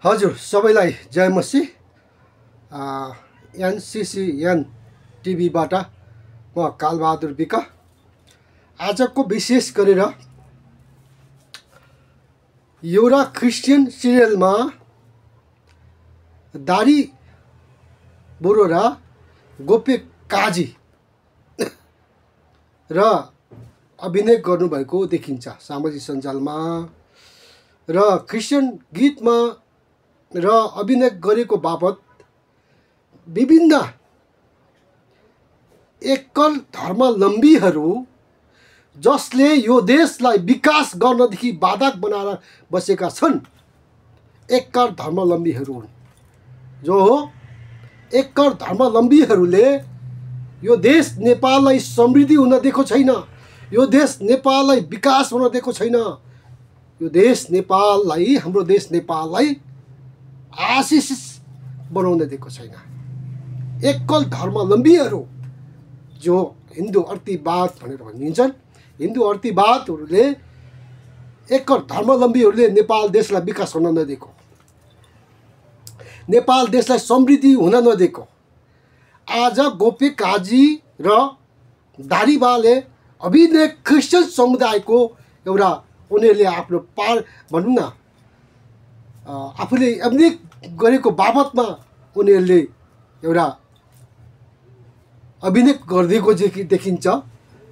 हजुर सबैलाई जय मसीह। एनसीसीएन टिभीबाट म कालबहादुर विक। आजको विशेष गरेर एउटा क्रिस्चियन सिरियलमा दारी बुढो र गोप्य काजी र अभिनय गर्नुभएको देखिन्छ सामाजिक सञ्जालमा। र क्रिस्चियन गीतमा र अभिनय गरेको बापत विभिन्न एकल धर्मावलम्बीहरू जसले यो देशलाई विकास गर्नदेखि बाधक बनाएर बसेका छन्, एकल धर्मावलम्बीहरू हुन्। जो हो एकल धर्मावलम्बीहरूले यो देश नेपाललाई समृद्धि हुन दिएको छैन, यो देश नेपाललाई विकास हुन दिएको छैन, यो देश नेपाललाई, हाम्रो देश नेपाललाई आशिष बनाउन दिएको छैन। एकल धर्मावलम्बीहरू जो हिन्दू अर्थवाद भनेर भनिन्छन्, हिन्दू अर्थवादहरूले एकल धर्मावलम्बीहरूले नेपाल देशलाई विकास हुन नदिएको, नेपाल देशलाई समृद्धि हुन नदिएको। आज गोप्य काजी र दारीबाले अभिनय क्रिस्चियन समुदायको एउटा उनीहरूले आफ्नो पार भनौँ न आफूले अभिनय गरेको बाबतमा उनीहरूले एउटा अभिनय गरिदिएको देखिन्छ।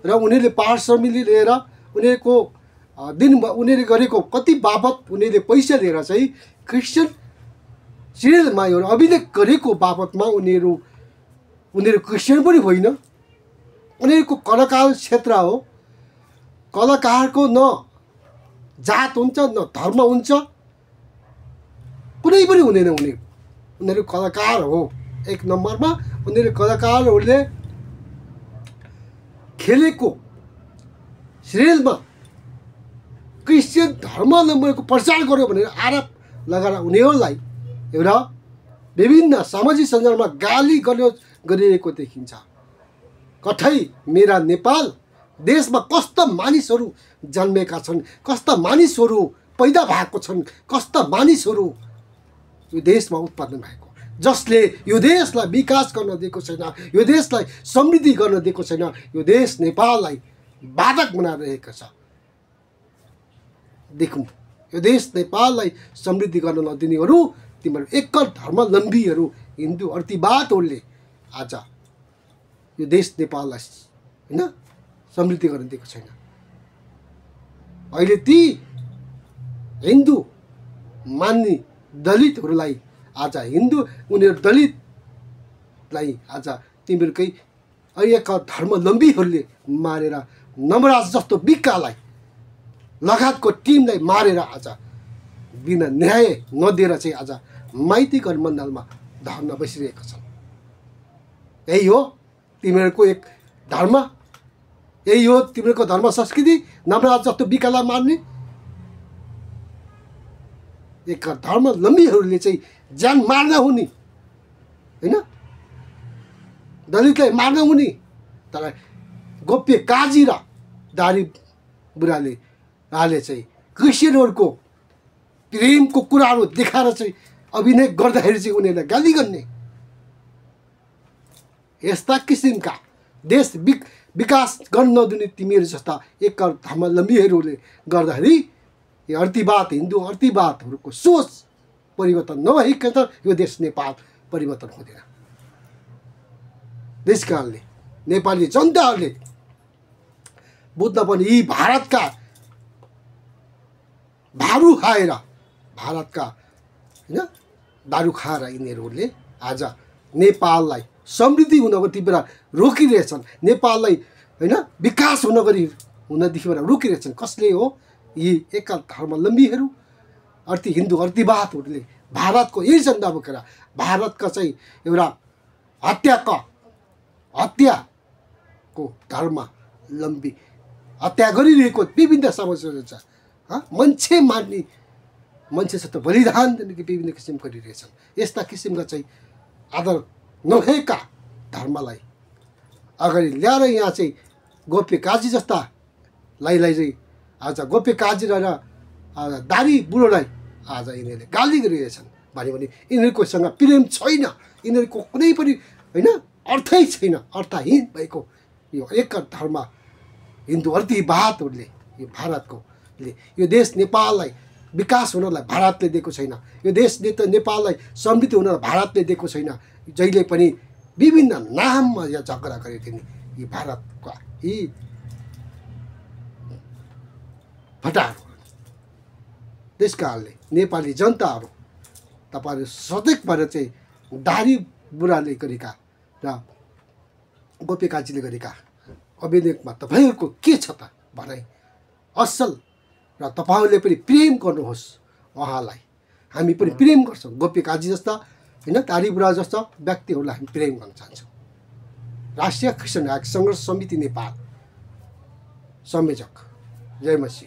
र उनीहरूले पारिश्रमिक लिएर उनीहरूको उनीहरूले गरेको कति बाबत उनीहरूले पैसा लिएर चाहिँ क्रिस्चियन सिरियलमा एउटा अभिनय गरेको बाबतमा उनीहरू क्रिस्चियन पनि होइन, उनीहरूको कलाकार क्षेत्र हो। कलाकारको न जात हुन्छ न धर्म हुन्छ, कुनै पनि हुँदैन। उनीहरू कलाकार हो। एक नम्बरमा उनीहरू कलाकारहरूले खेलेको सिरियलमा क्रिस्चियन धर्मावलम्बीको प्रचार गर्यो भनेर आरोप लगाएर उनीहरूलाई एउटा विभिन्न सामाजिक सञ्जालमा गाली गरिरहेको देखिन्छ। कठै मेरा नेपाल देशमा कस्ता मानिसहरू जन्मेका छन्, कस्ता मानिसहरू पैदा भएको छन्, कस्ता मानिसहरू यो देशमा उत्पादन भएको, जसले यो देशलाई विकास गर्न दिएको छैन, यो देशलाई समृद्धि गर्न दिएको छैन, यो देश नेपाललाई बाधक बनाइरहेको छ। देखौँ यो देश नेपाललाई समृद्धि गर्न नदिनेहरू तिमीहरू एकल धर्मावलम्बीहरू हिन्दू अर्थवादहरूले आज यो देश नेपाललाई होइन समृद्धि गर्न दिएको छैन। अहिले ती हिन्दू मान्ने दलितहरूलाई आज उनीहरू दलितलाई आज तिमीहरूकै अहिलेका धर्मावलम्बीहरूले मारेर नमराज जस्तो विकालाई लगायतको टिमलाई मारेर आज बिना न्याय नदिएर चाहिँ आज माइती घर मण्डलमा धर्ना बसिरहेका छन्। यही हो तिमीहरूको एक धर्म, यही हो तिमीहरूको धर्म संस्कृति, नमराज जस्तो विकालाई मार्ने। एक धर्मावलम्बीहरूले चाहिँ ज्यान मार्न हुने होइन, दलितलाई मार्न हुने। तर गोप्य काजी र दारी बुढाले चाहिँ क्रिस्चियनहरूको प्रेमको कुराहरू देखाएर चाहिँ अभिनय गर्दाखेरि चाहिँ उनीहरूलाई गाली गर्ने। यस्ता किसिमका देश विकास गर्न नदिने तिमीहरू जस्ता एकल धर्मावलम्बीहरूले गर्दाखेरि यो अर्थवाद, हिन्दू अर्थवादहरूको सोच परिवर्तन नभइकन यो देश नेपाल परिवर्तन हुँदैन। त्यसकारणले नेपाली जनताहरूले बुझ्न पनि यी भारतका दारू खाएर होइन दारू खाएर यिनीहरूले आज नेपाललाई समृद्धि हुनको तिब्र रोकिरहेछन्, नेपाललाई होइन विकास हुनदेखिबाट रोकिरहेछन्। कसले हो? यी एकल धर्मावलम्बीहरू हिन्दू अर्थवादहरूले भारतको एजेन्डा बोकेर भारतका चाहिँ एउटा हत्याको धर्मावलम्बी हत्या गरिरहेको विभिन्न समस्याहरू छ। मान्छे मार्ने, मान्छेसित बलिदान दिने विभिन्न किसिम गरिरहेछन्। यस्ता किसिमका चाहिँ आदर नभएका धर्मलाई अगाडि ल्याएर यहाँ चाहिँ गोप्य काजी जस्तालाई चाहिँ आज गोप्य काजी र दारी बुढोलाई आज यिनीहरूले गाली गरिरहेछन् भन्यो भने यिनीहरूकोसँग प्रेम छैन, यिनीहरूको कुनै पनि होइन अर्थै छैन, अर्थहीन भएको यो एक धर्म हिन्दू अर्थवादहरूले यो भारतकोले यो देश नेपाललाई विकास हुनलाई भारतले दिएको छैन, यो देश नेपाललाई समृद्धि हुनलाई भारतले दिएको छैन। जहिले पनि विभिन्न नाममा यहाँ झगडा गरेको नि यी भारतका यी भटाहरू। त्यस कारणले नेपाली जनताहरू तपाईँहरू सचेत भएर चाहिँ दारी बुढाले गरेका र गोपी काजीले गरेका अभिलेखमा तपाईँहरूको के छ त भनाइ असल र तपाईँहरूले पनि प्रेम गर्नुहोस् उहाँलाई। हामी पनि प्रेम गर्छौँ, गोपी काजी जस्ता होइन दारी बुढा जस्ता व्यक्तिहरूलाई हामी प्रेम गर्न चाहन्छौँ। राष्ट्रिय क्रिस्चियन न्याय सङ्घर्ष समिति नेपाल संयोजक जय मसी।